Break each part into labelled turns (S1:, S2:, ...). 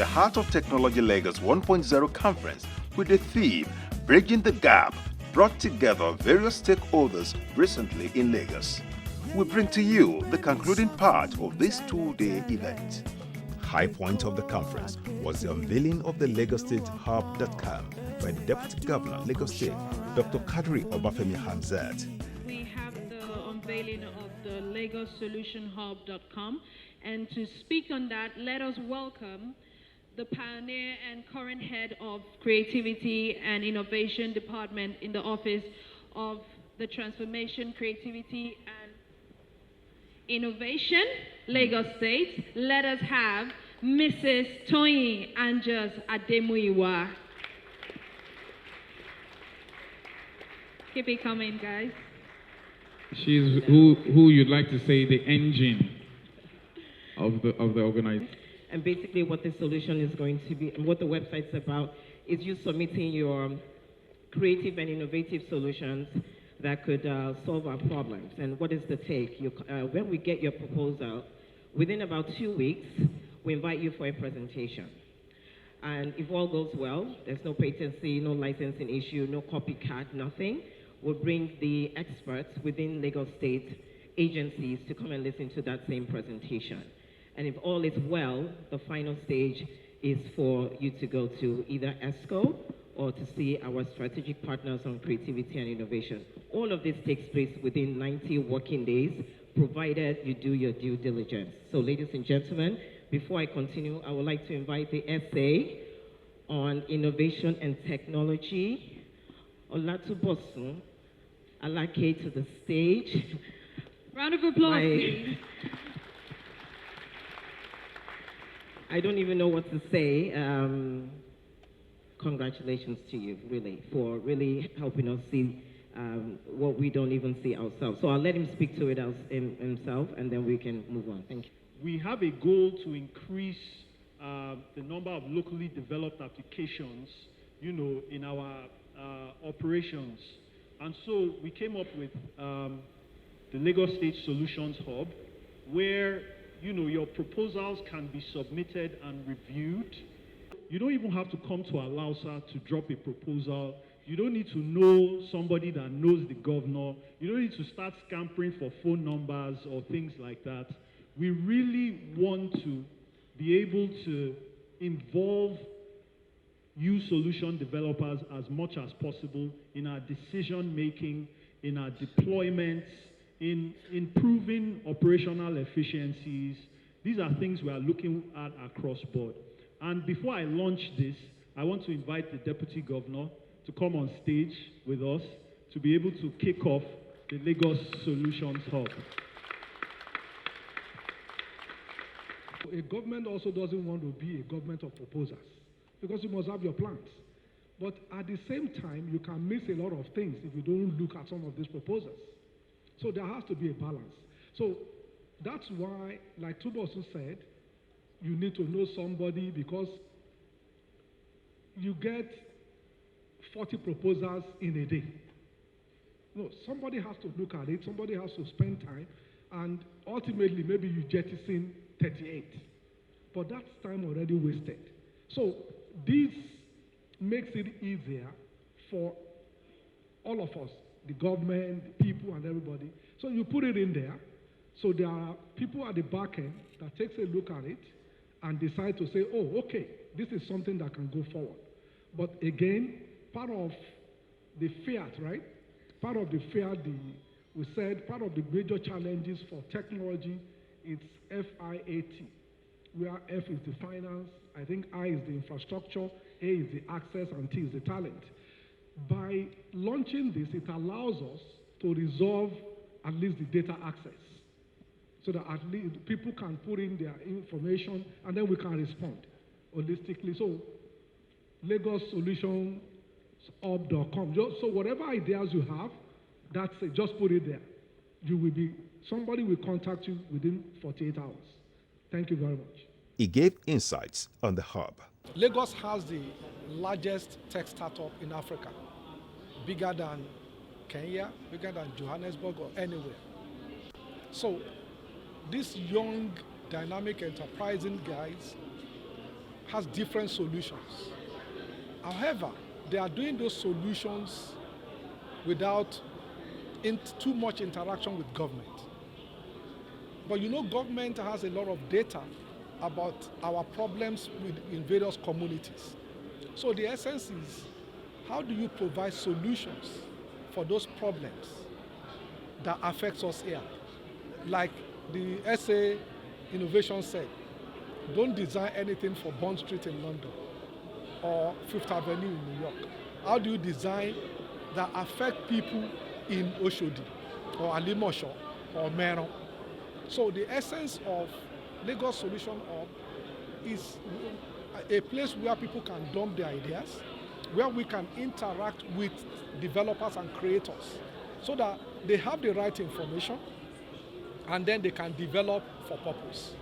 S1: the Heart of Technology Lagos 1.0 conference with the theme Bridging the Gap brought together various stakeholders recently in Lagos. We bring to you the concluding part of this two-day event. High point of the conference was the unveiling of the Lagos State Hub.com by the Deputy Governor, Lagos State, Dr. Kadri Obafemi Hamzat.
S2: We have the unveiling of the Lagos Solution Hub.com, and to speak on that, let us welcome the pioneer and current head of Creativity and Innovation Department in the Office of the Transformation, Creativity and Innovation, Lagos State. Let us have Mrs. Toyin Anjas Ademuyiwa. Keep it coming, guys.
S3: She's who you'd like to say the engine of the organization.
S4: And basically what the solution is going to be, and what the website's about, is you submitting your creative and innovative solutions that could solve our problems. And what is the take? When we get your proposal, within about 2 weeks, we invite you for a presentation. And if all goes well, there's no patency, no licensing issue, no copycat, nothing. We'll bring the experts within Lagos State agencies to come and listen to that same presentation. And if all is well, the final stage is for you to go to either ESCO or to see our strategic partners on creativity and innovation. All of this takes place within 90 working days, provided you do your due diligence. So ladies and gentlemen, before I continue, I would like to invite the essay on innovation and technology, Olatubosun Alake, to the stage.
S2: Round of applause, please.
S4: I don't even know what to say. Congratulations to you, really, for really helping us see what we don't even see ourselves. So I'll let him speak to it himself, and then we can move on. Thank you.
S5: We have a goal to increase the number of locally developed applications, in our operations. And so we came up with the Lagos State Solutions Hub, where your proposals can be submitted and reviewed. You don't even have to come to Alausa to drop a proposal. You don't need to know somebody that knows the governor. You don't need to start scampering for phone numbers or things like that. We really want to be able to involve you solution developers as much as possible in our decision making, in our deployments, in improving operational efficiencies. These are things we are looking at across board. And before I launch this, I want to invite the Deputy Governor to come on stage with us to be able to kick off the Lagos Solutions Hub.
S6: A government also doesn't want to be a government of proposers, because you must have your plans. But at the same time, you can miss a lot of things if you don't look at some of these proposals. So there has to be a balance. So that's why, like Tubosun said, you need to know somebody, because you get 40 proposals in a day. No, somebody has to look at it, somebody has to spend time, and ultimately maybe you jettison 38. But that's time already wasted. So this makes it easier for all of us, the government, the people, and everybody. So you put it in there. So there are people at the back end that takes a look at it and decide to say, oh, okay, this is something that can go forward. But again, part of the fiat, right? Part of the fiat, we said part of the major challenges for technology is FIAT, where F is the finance, I think I is the infrastructure, A is the access, and T is the talent. By launching this, it allows us to resolve at least the data access, so that at least people can put in their information and then we can respond holistically. So Lagos Solutions Hub.com. So whatever ideas you have, that's it. Just put it there. Somebody will contact you within 48 hours. Thank you very much.
S1: He gave insights on the hub.
S7: Lagos has the largest tech startup in Africa, bigger than Kenya, bigger than Johannesburg or anywhere. So these young, dynamic, enterprising guys has different solutions. However, they are doing those solutions without too much interaction with government. But you know, government has a lot of data about our problems in various communities. So the essence is, how do you provide solutions for those problems that affects us here? Like the SA Innovation said, don't design anything for Bond Street in London or Fifth Avenue in New York. How do you design that affect people in Oshodi or Alimosho or Meron? So the essence of Lagos Solution Hub is a place where people can dump their ideas, where we can interact with developers and creators so that they have the right information and then they can develop for purpose.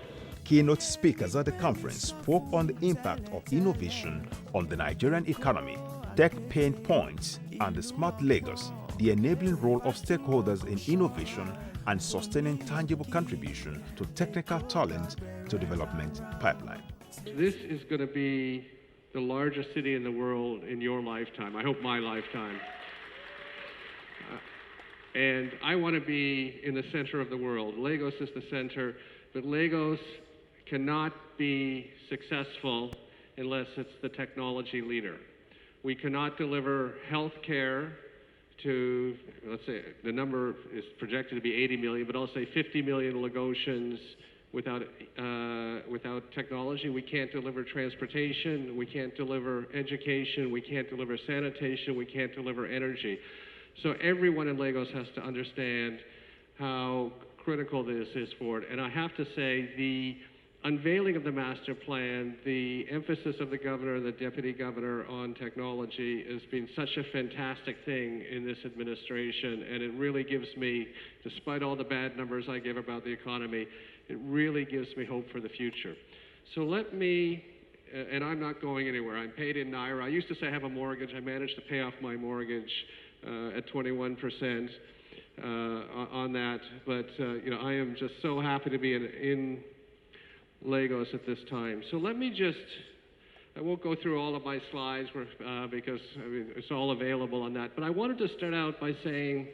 S1: Keynote speakers at the conference spoke on the impact of innovation on the Nigerian economy, tech pain points, and the smart Lagos, the enabling role of stakeholders in innovation and sustaining tangible contribution to technical talent to development pipeline.
S8: This is going to be the largest city in the world in your lifetime. I hope my lifetime. And I want to be in the center of the world. Lagos is the center, but Lagos cannot be successful unless it's the technology leader. We cannot deliver health care to, let's say, the number is projected to be 80 million, but I'll say 50 million Lagosians without technology. We can't deliver transportation, we can't deliver education, we can't deliver sanitation, we can't deliver energy. So everyone in Lagos has to understand how critical this is for it. And I have to say, the unveiling of the master plan, the emphasis of the governor and the deputy governor on technology has been such a fantastic thing in this administration, and it really gives me, despite all the bad numbers I give about the economy, it really gives me hope for the future. So let me, and I'm not going anywhere, I'm paid in Naira. I used to say I have a mortgage. I managed to pay off my mortgage at 21% on that, but you know, I am just so happy to be in Lagos at this time. So let me just, I won't go through all of my slides because I mean, it's all available on that, but I wanted to start out by saying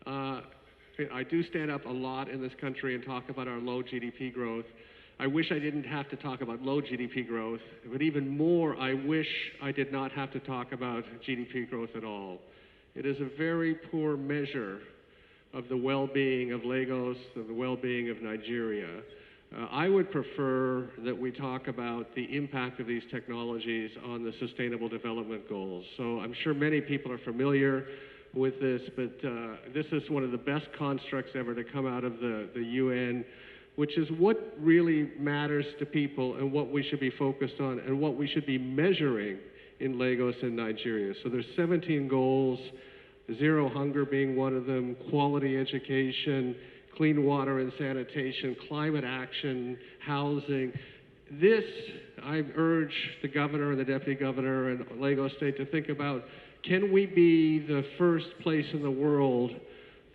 S8: I do stand up a lot in this country and talk about our low GDP growth. I wish I didn't have to talk about low GDP growth, but even more, I wish I did not have to talk about GDP growth at all. It is a very poor measure of the well-being of Lagos, of the well-being of Nigeria. I would prefer that we talk about the impact of these technologies on the Sustainable Development Goals. So I'm sure many people are familiar with this, but this is one of the best constructs ever to come out of the UN, which is what really matters to people and what we should be focused on and what we should be measuring in Lagos and Nigeria. So there's 17 goals, zero hunger being one of them, quality education, clean water and sanitation, climate action, housing. This, I urge the governor and the deputy governor and Lagos State to think about, can we be the first place in the world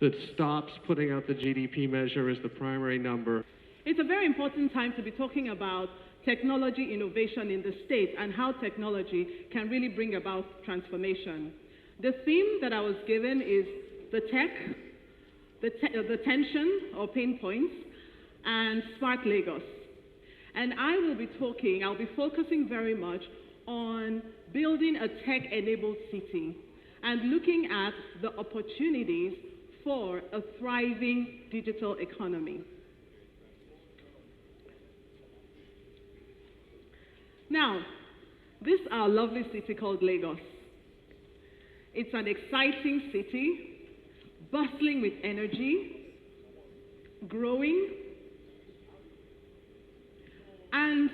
S8: that stops putting out the GDP measure as the primary number?
S9: It's a very important time to be talking about technology innovation in the state and how technology can really bring about transformation. The theme that I was given is the tech, the tension or pain points, and smart Lagos. And I'll be focusing very much on building a tech-enabled city and looking at the opportunities for a thriving digital economy. Now, this is our lovely city called Lagos. It's an exciting city, bustling with energy, growing, and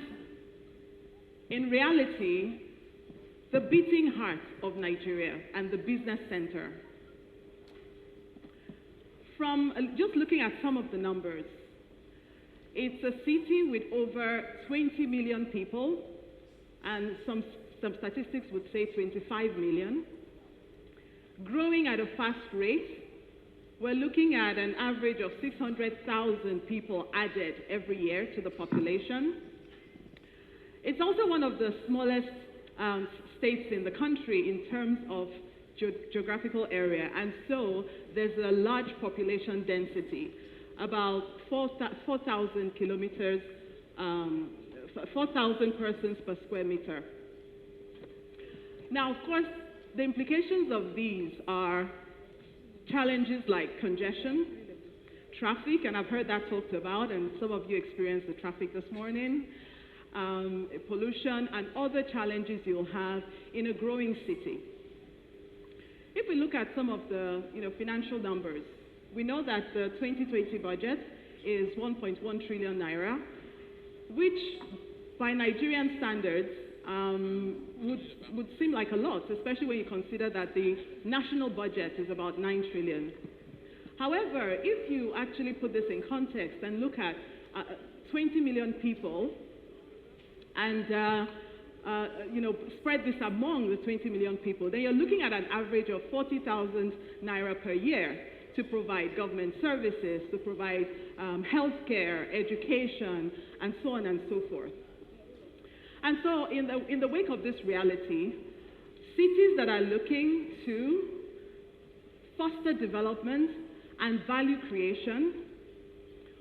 S9: in reality, the beating heart of Nigeria and the business center. From just looking at some of the numbers, it's a city with over 20 million people, and some statistics would say 25 million, growing at a fast rate. We're looking at an average of 600,000 people added every year to the population. It's also one of the smallest states in the country in terms of geographical area, and so there's a large population density, about 4,000 kilometers, 4,000 persons per square meter. Now, of course, the implications of these are challenges like congestion, traffic, and I've heard that talked about, and some of you experienced the traffic this morning, pollution, and other challenges you'll have in a growing city. If we look at some of the financial numbers, we know that the 2020 budget is 1.1 trillion naira, which by Nigerian standards would seem like a lot, especially when you consider that the national budget is about 9 trillion. However, if you actually put this in context and look at 20 million people and spread this among the 20 million people, then you're looking at an average of 40,000 naira per year to provide government services, to provide healthcare, education, and so on and so forth. And so in the wake of this reality, cities that are looking to foster development and value creation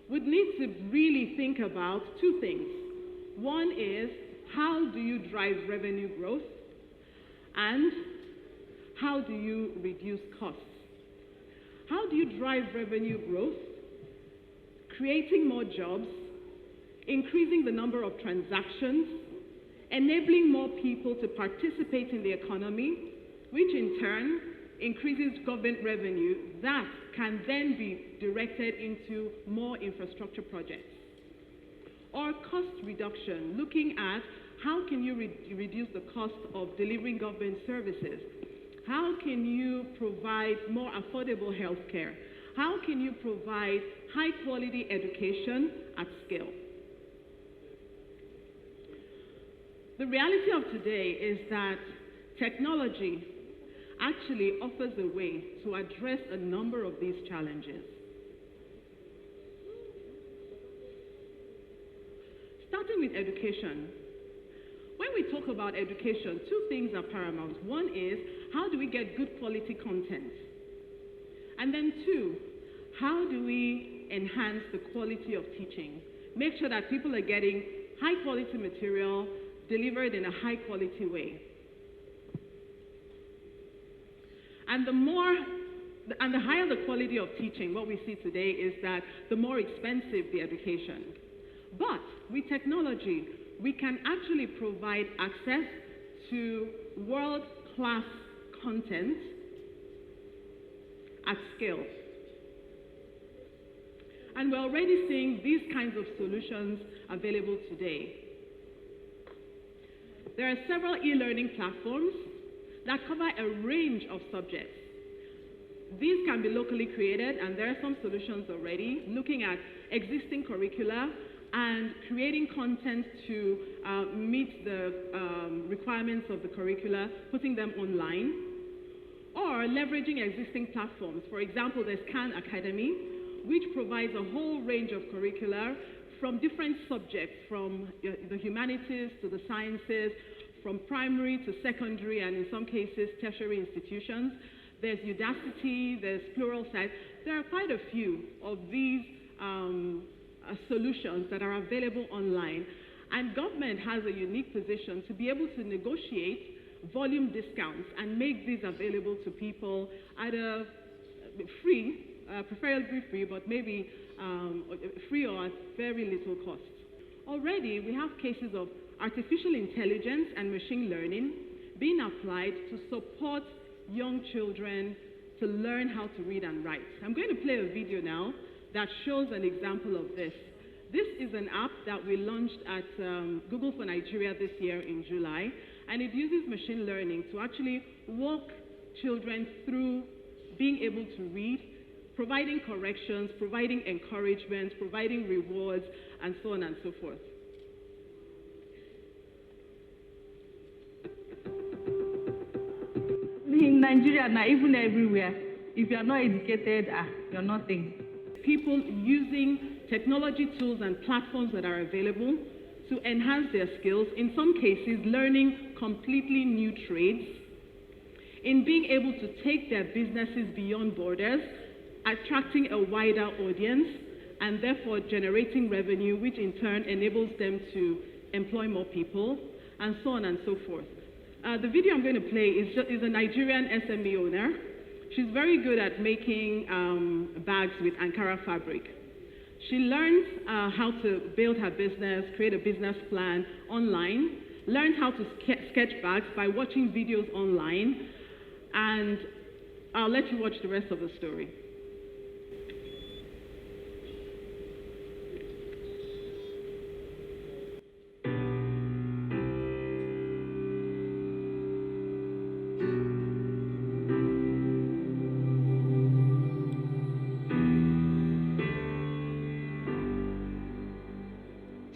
S9: would need to really think about two things. One is, how do you drive revenue growth? And how do you reduce costs? How do you drive revenue growth? Creating more jobs, increasing the number of transactions, enabling more people to participate in the economy, which in turn increases government revenue that can then be directed into more infrastructure projects. Or cost reduction, looking at how can you reduce the cost of delivering government services? How can you provide more affordable health care? How can you provide high quality education at scale? The reality of today is that technology actually offers a way to address a number of these challenges. Starting with education. When we talk about education, two things are paramount. One is, how do we get good quality content? And then two, how do we enhance the quality of teaching? Make sure that people are getting high quality material delivered in a high quality way. And the higher the quality of teaching, what we see today is that the more expensive the education. But with technology, we can actually provide access to world-class content at scale. And we're already seeing these kinds of solutions available today. There are several e-learning platforms that cover a range of subjects. These can be locally created, and there are some solutions already looking at existing curricula and creating content to meet the requirements of the curricula, putting them online, or leveraging existing platforms. For example, there's Khan Academy, which provides a whole range of curricula from different subjects, from the humanities to the sciences, from primary to secondary, and in some cases, tertiary institutions. There's Udacity, there's Pluralsight. There are quite a few of these solutions that are available online. And government has a unique position to be able to negotiate volume discounts and make these available to people either free, preferably free, but maybe free or at very little cost. Already, we have cases of artificial intelligence and machine learning being applied to support young children to learn how to read and write. I'm going to play a video now that shows an example of this. This is an app that we launched at Google for Nigeria this year in July, and it uses machine learning to actually walk children through being able to read, providing corrections, providing encouragement, providing rewards, and so on and so forth.
S10: In Nigeria, now even everywhere, if you are not educated, you're nothing.
S9: People using technology tools and platforms that are available to enhance their skills, in some cases learning completely new trades, in being able to take their businesses beyond borders, attracting a wider audience, and therefore generating revenue, which in turn enables them to employ more people, and so on and so forth. The video I'm going to play is a Nigerian SME owner. She's very good at making bags with Ankara fabric. She learns how to build her business, create a business plan online, learned how to sketch bags by watching videos online, and I'll let you watch the rest of the story.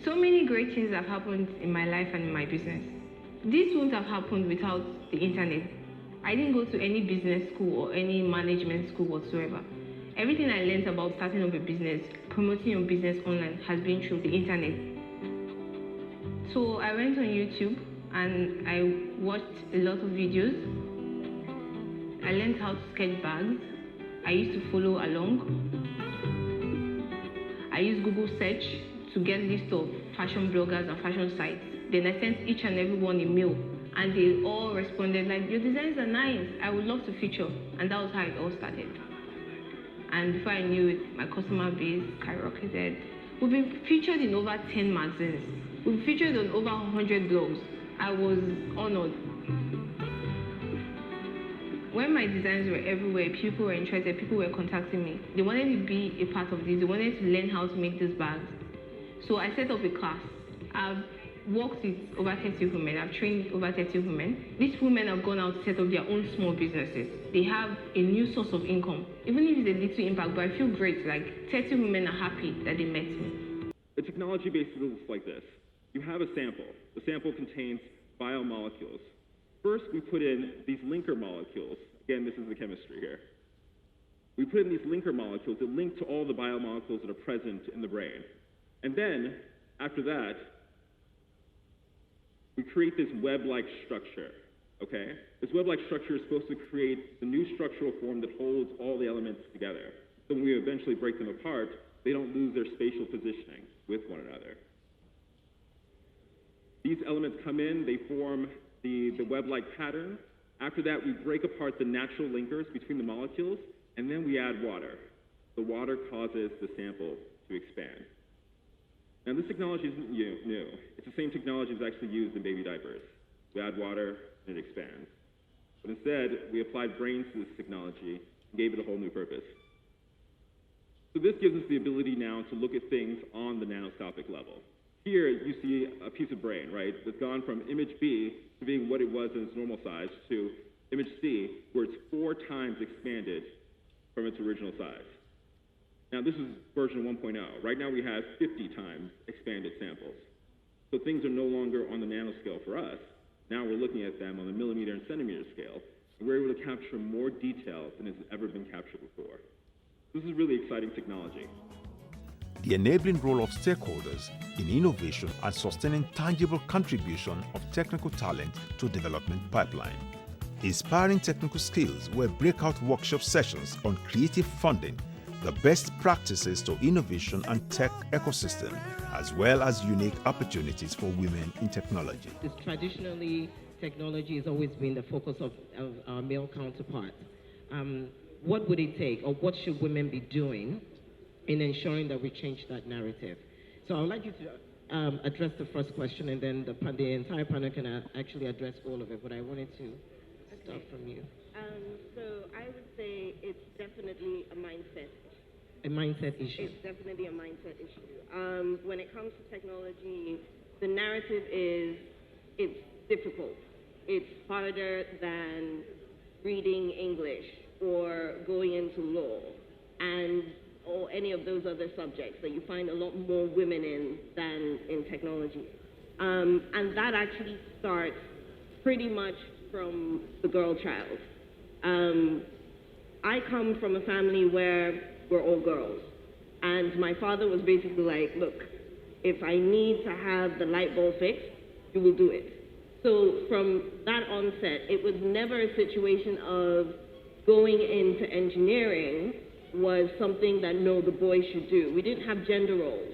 S11: So many great things have happened in my life and in my business. This wouldn't have happened without the internet. I didn't go to any business school or any management school whatsoever. Everything I learned about starting up a business, promoting your business online has been through the internet. So I went on YouTube and I watched a lot of videos. I learned how to sketch bags. I used to follow along. I used Google search to get a list of fashion bloggers and fashion sites. Then I sent each and every one a mail, and they all responded like, your designs are nice, I would love to feature. And that was how it all started. And before I knew it, my customer base skyrocketed. We've been featured in over 10 magazines. We've been featured on over 100 blogs. I was honored. When my designs were everywhere, people were interested, people were contacting me. They wanted to be a part of this, they wanted to learn how to make these bags. So I set up a class. I've worked with over 30 women. I've trained over 30 women. These women have gone out to set up their own small businesses. They have a new source of income. Even if it's a little impact, but I feel great. Like 30 women are happy that they met me.
S12: The technology basically looks like this. You have a sample. The sample contains biomolecules. First, we put in these linker molecules. Again, this is the chemistry here. We put in these linker molecules that link to all the biomolecules that are present in the brain. And then, after that, we create this web-like structure, okay? This web-like structure is supposed to create the new structural form that holds all the elements together. So when we eventually break them apart, they don't lose their spatial positioning with one another. These elements come in, they form the web-like pattern. After that, we break apart the natural linkers between the molecules, and then we add water. The water causes the sample to expand. Now, this technology isn't new. It's the same technology that's actually used in baby diapers. We add water, and it expands. But instead, we applied brains to this technology and gave it a whole new purpose. So this gives us the ability now to look at things on the nanoscopic level. Here, you see a piece of brain, right? That's gone from image B to being what it was in its normal size to image C, where it's 4 times expanded from its original size. Now, this is version 1.0. Right now, we have 50 times expanded samples. So things are no longer on the nanoscale for us. Now we're looking at them on the millimeter and centimeter scale, and we're able to capture more detail than has ever been captured before. This is really exciting technology.
S1: The enabling role of stakeholders in innovation and sustaining tangible contribution of technical talent to development pipeline. Inspiring technical skills were breakout workshop sessions on creative funding, the best practices to innovation and tech ecosystem, as well as unique opportunities for women in technology.
S4: Traditionally, technology has always been the focus of our male counterparts. What would it take, or what should women be doing in ensuring that we change that narrative? So I would like you to address the first question, and then the entire panel can actually address all of it, but I wanted to start from you.
S13: So I would say it's definitely a mindset.
S4: A mindset issue.
S13: It's definitely a mindset issue. When it comes to technology, the narrative is it's difficult. It's harder than reading English or going into law or any of those other subjects that you find a lot more women in than in technology. And that actually starts pretty much from the girl child. I come from a family where we're all girls. And my father was basically like, look, If I need to have the light bulb fixed, you will do it. So from that onset, it was never a situation of going into engineering was something that, no, the boys should do. We didn't have gender roles.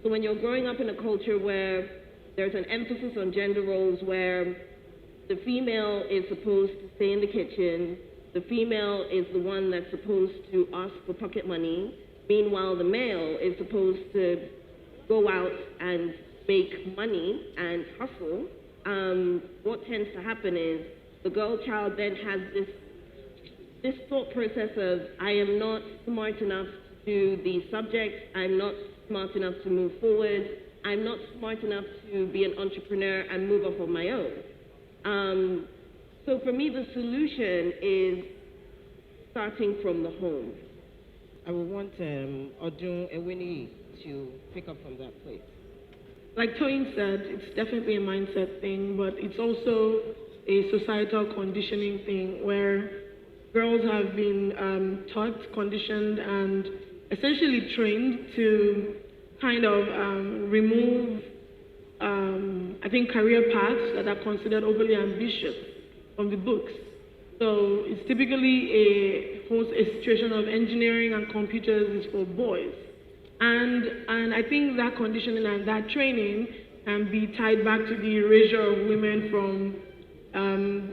S13: So when you're growing up in a culture where there's an emphasis on gender roles, where the female is supposed to stay in the kitchen, the female is the one that's supposed to ask for pocket money, meanwhile the male is supposed to go out and make money and hustle, what tends to happen is the girl child then has this thought process of, I am not smart enough to do these subjects, I'm not smart enough to move forward, I'm not smart enough to be an entrepreneur and move off on my own. So for me, the solution is starting from the home.
S4: I would want Odun Ewini to pick up from that place.
S14: Like Toyin said, it's definitely a mindset thing, but it's also a societal conditioning thing where girls have been taught, conditioned, and essentially trained to kind of remove, I think, career paths that are considered overly ambitious from the books. So it's typically a situation of engineering and computers is for boys. And I think that conditioning and that training can be tied back to the erasure of women from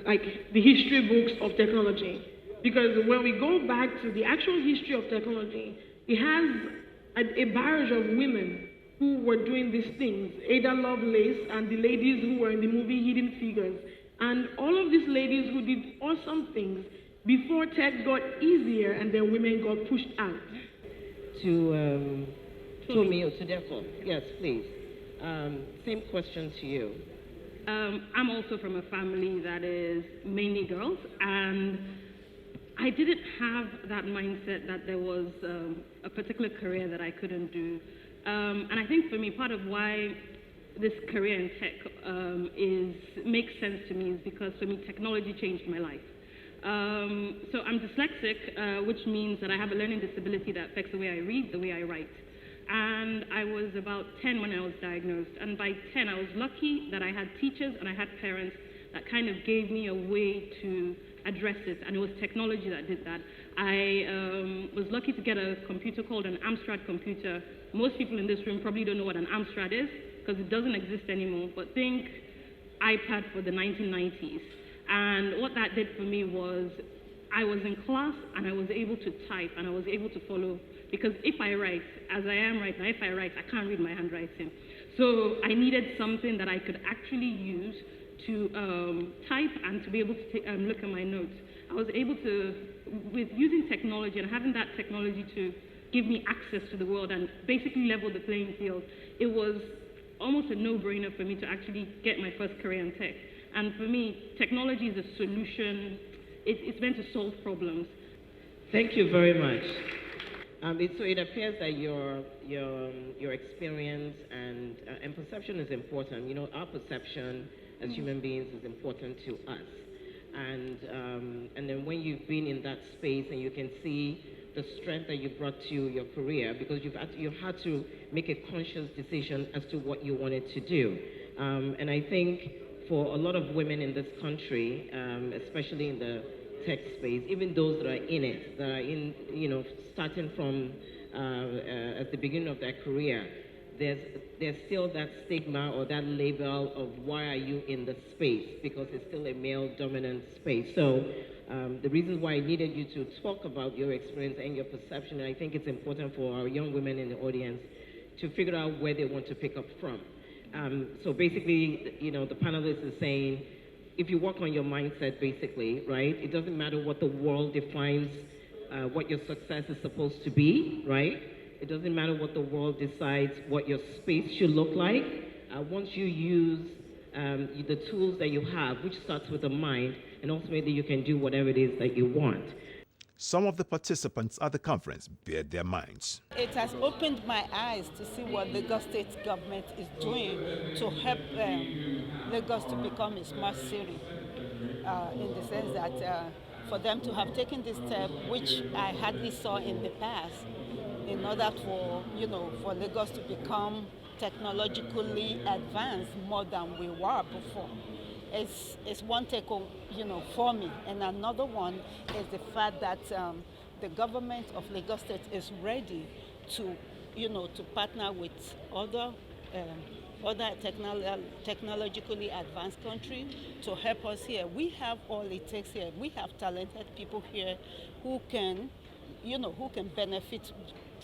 S14: like the history books of technology. Because when we go back to the actual history of technology, it has a barrage of women who were doing these things. Ada Lovelace and the ladies who were in the movie Hidden Figures. And all of these ladies who did awesome things before tech got easier and then women got pushed out.
S4: To Tomi, to Defo. Yes, please. Same question to you.
S2: I'm also from a family that is mainly girls, and I didn't have that mindset that there was a particular career that I couldn't do. And I think for me, part of why this career in tech makes sense to me is because for me, technology changed my life. So I'm dyslexic, which means that I have a learning disability that affects the way I read, the way I write. And I was about 10 when I was diagnosed. And by 10, I was lucky that I had teachers and I had parents that kind of gave me a way to address it. And it was technology that did that. I was lucky to get a computer called an Amstrad computer. Most people in this room probably don't know what an Amstrad is because it doesn't exist anymore. But think iPad for the 1990s. And what that did for me was I was in class and I was able to type and I was able to follow. Because if I write, as I am right now, if I write, I can't read my handwriting. So I needed something that I could actually use to type and to be able to look at my notes. I was able to, with using technology and having that technology to give me access to the world and basically level the playing field, it was almost a no-brainer for me to actually get my first career in tech. And for me, technology is a solution. It's meant to solve problems.
S4: Thank you very much. So it appears that your experience and perception is important. You know, our perception as human beings is important to us. And then when you've been in that space and you can see the strength that you brought to your career, because you had to make a conscious decision as to what you wanted to do. And I think for a lot of women in this country, especially in the tech space, even those that are in it, that are in, you know, starting from at the beginning of their career, there's still that stigma or that label of why are you in the space, because it's still a male-dominant space. So the reason why I needed you to talk about your experience and your perception, and I think it's important for our young women in the audience to figure out where they want to pick up from. So basically, you know, the panelist is saying, if you work on your mindset, basically, right, it doesn't matter what the world defines what your success is supposed to be, right? It doesn't matter what the world decides what your space should look like. Once you use the tools that you have, which starts with the mind, and ultimately you can do whatever it is that you want.
S1: Some of the participants at the conference bared their minds.
S15: It has opened my eyes to see what Lagos State government is doing to help Lagos to become a smart city, in the sense that for them to have taken this step, which I hardly saw in the past, in order for, you know, for Lagos to become technologically advanced more than we were before. It's one take, for me. And another one is the fact that the government of Lagos State is ready to, to partner with other technologically advanced countries to help us here. We have all it takes here. We have talented people here who can benefit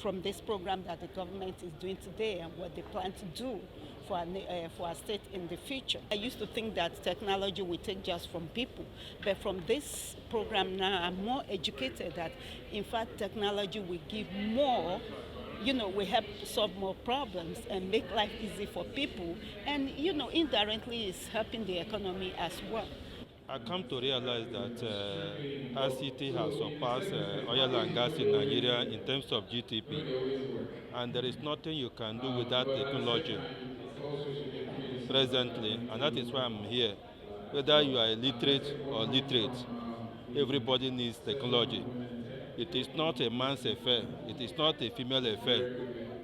S15: from this program that the government is doing today and what they plan to do for our state in the future. I used to think that technology would take just from people, but from this program now, I'm more educated that, in fact, technology will give more, we help solve more problems and make life easy for people, and, indirectly it's helping the economy as well.
S16: I come to realize that ICT has surpassed oil and gas in Nigeria in terms of GDP, and there is nothing you can do without technology presently, and that is why I'm here. Whether you are illiterate or literate, everybody needs technology. It is not a man's affair, it is not a female affair,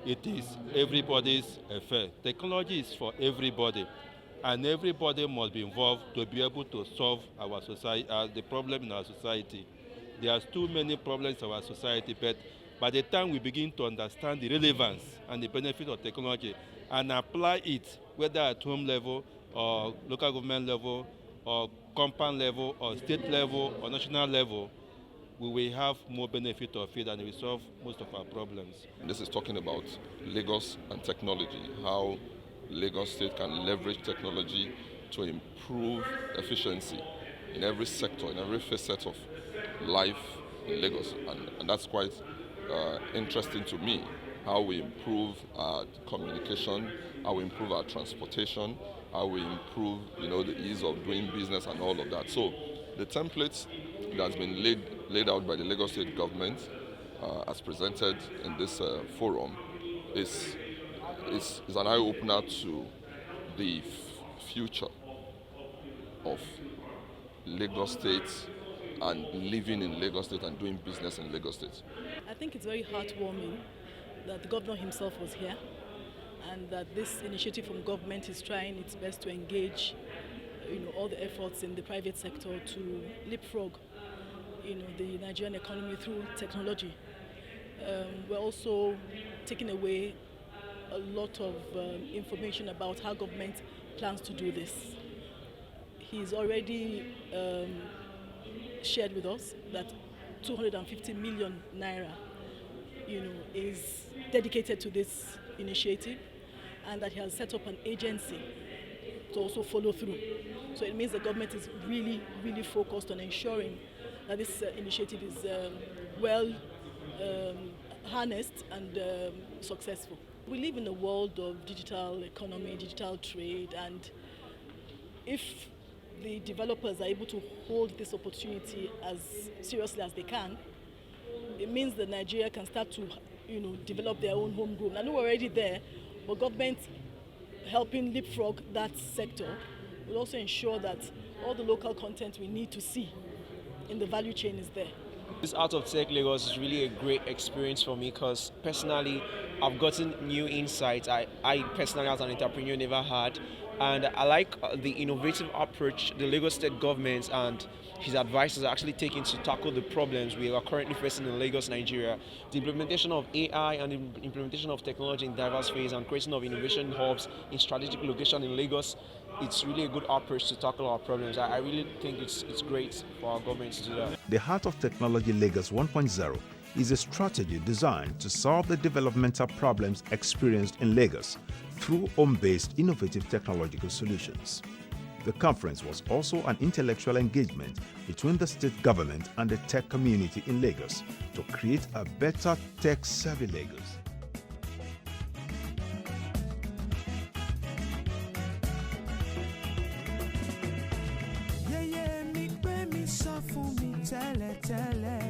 S16: it is everybody's affair. Technology is for everybody. And everybody must be involved to be able to solve our society, the problem in our society. There are too many problems in our society, but by the time we begin to understand the relevance and the benefit of technology and apply it, whether at home level or local government level or compound level or state level or national level, we will have more benefit of it and we solve most of our problems.
S17: This is talking about Lagos and technology, how Lagos State can leverage technology to improve efficiency in every sector, in every facet of life in Lagos. And that's quite interesting to me, how we improve our communication, how we improve our transportation, how we improve, the ease of doing business and all of that. So the templates that's been laid out by the Lagos State government as presented in this forum is an eye-opener to the future of Lagos State and living in Lagos State and doing business in Lagos State.
S18: I think it's very heartwarming that the governor himself was here and that this initiative from government is trying its best to engage all the efforts in the private sector to leapfrog the Nigerian economy through technology. We're also taking away a lot of information about how government plans to do this. He's already shared with us that 250 million naira, is dedicated to this initiative, and that he has set up an agency to also follow through. So it means the government is really, really focused on ensuring that this initiative is well harnessed and successful. We live in a world of digital economy, digital trade, and if the developers are able to hold this opportunity as seriously as they can, it means that Nigeria can start to, develop their own homegrown. I know we're already there, but government helping leapfrog that sector will also ensure that all the local content we need to see in the value chain is there.
S19: This Art of Tech Lagos is really a great experience for me because personally I've gotten new insights I personally as an entrepreneur never had, and I like the innovative approach the Lagos State government and his advisors are actually taking to tackle the problems we are currently facing in Lagos, Nigeria. The implementation of AI and the implementation of technology in diverse ways and creation of innovation hubs in strategic location in Lagos, it's really a good approach to tackle our problems. I really think it's great for our government to do that.
S1: The Heart of Technology Lagos 1.0 is a strategy designed to solve the developmental problems experienced in Lagos through home-based innovative technological solutions. The conference was also an intellectual engagement between the state government and the tech community in Lagos to create a better tech-savvy Lagos.
S20: Yeah, mi gbé mi sọ fún mi tẹ́lẹ̀ tẹ́lẹ̀.